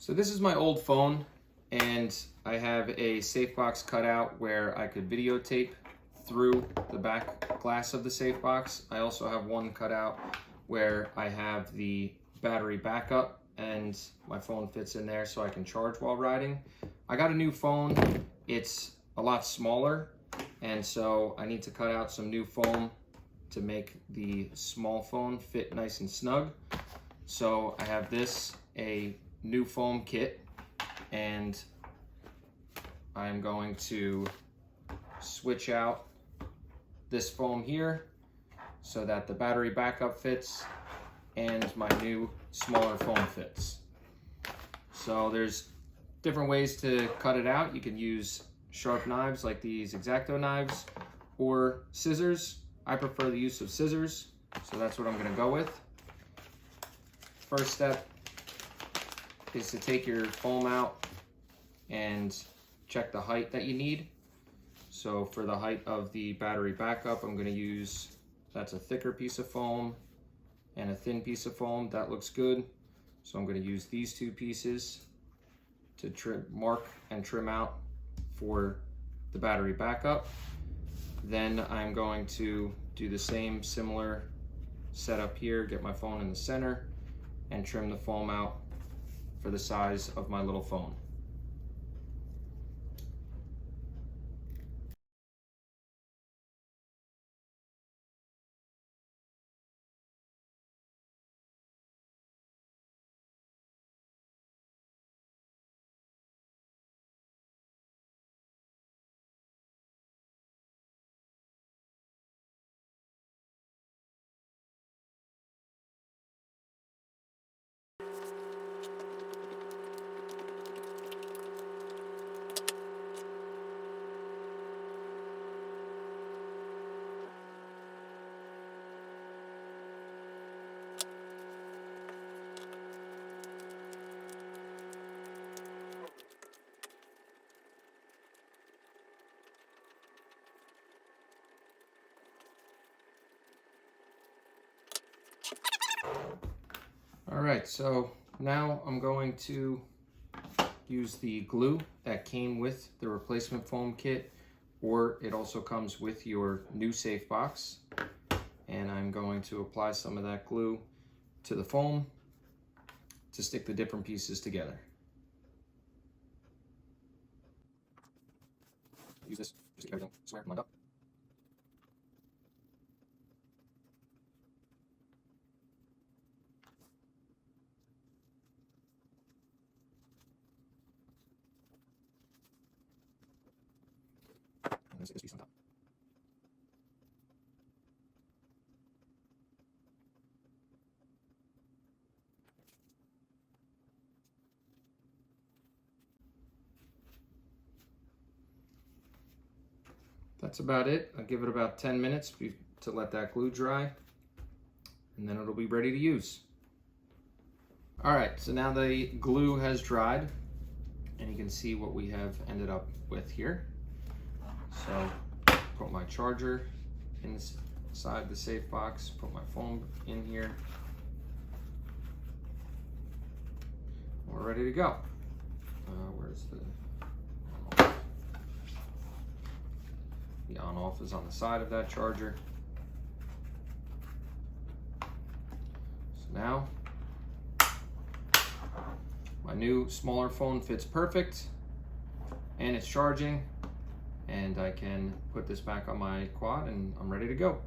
So this is my old phone, and I have a SafeBox cutout where I could videotape through the back glass of the SafeBox. I also have one cutout where I have the battery backup and my phone fits in there so I can charge while riding. I got a new phone. It's a lot smaller, and so I need to cut out some new foam to make the small phone fit nice and snug. So I have this, a new foam kit, and I'm going to switch out this foam here so that the battery backup fits and my new smaller foam fits. So there's different ways to cut it out. You can use sharp knives like these X-Acto knives or scissors. I prefer the use of scissors, so that's what I'm going to go with. First step is to take your foam out and check the height that you need. So for the height of the battery backup, I'm going to use, that's a thicker piece of foam and a thin piece of foam. That looks good. So I'm going to use these two pieces to mark and trim out for the battery backup. Then I'm going to do the same similar setup here, get my phone in the center and trim the foam out for the size of my little phone. All right, so now I'm going to use the glue that came with the replacement foam kit, or it also comes with your new SafeBox. And I'm going to apply some of that glue to the foam to stick the different pieces together. Use this just to get everything square and lined up. And this piece on top. That's about it. I'll give it about 10 minutes to let that glue dry, and then it'll be ready to use. All right, so now the glue has dried, and you can see what we have ended up with here. So put my charger inside the SafeBox, put my foam in here. We're ready to go. Where's the on-off is on the side of that charger. So now my new smaller phone fits perfect and it's charging, and I can put this back on my quad and I'm ready to go.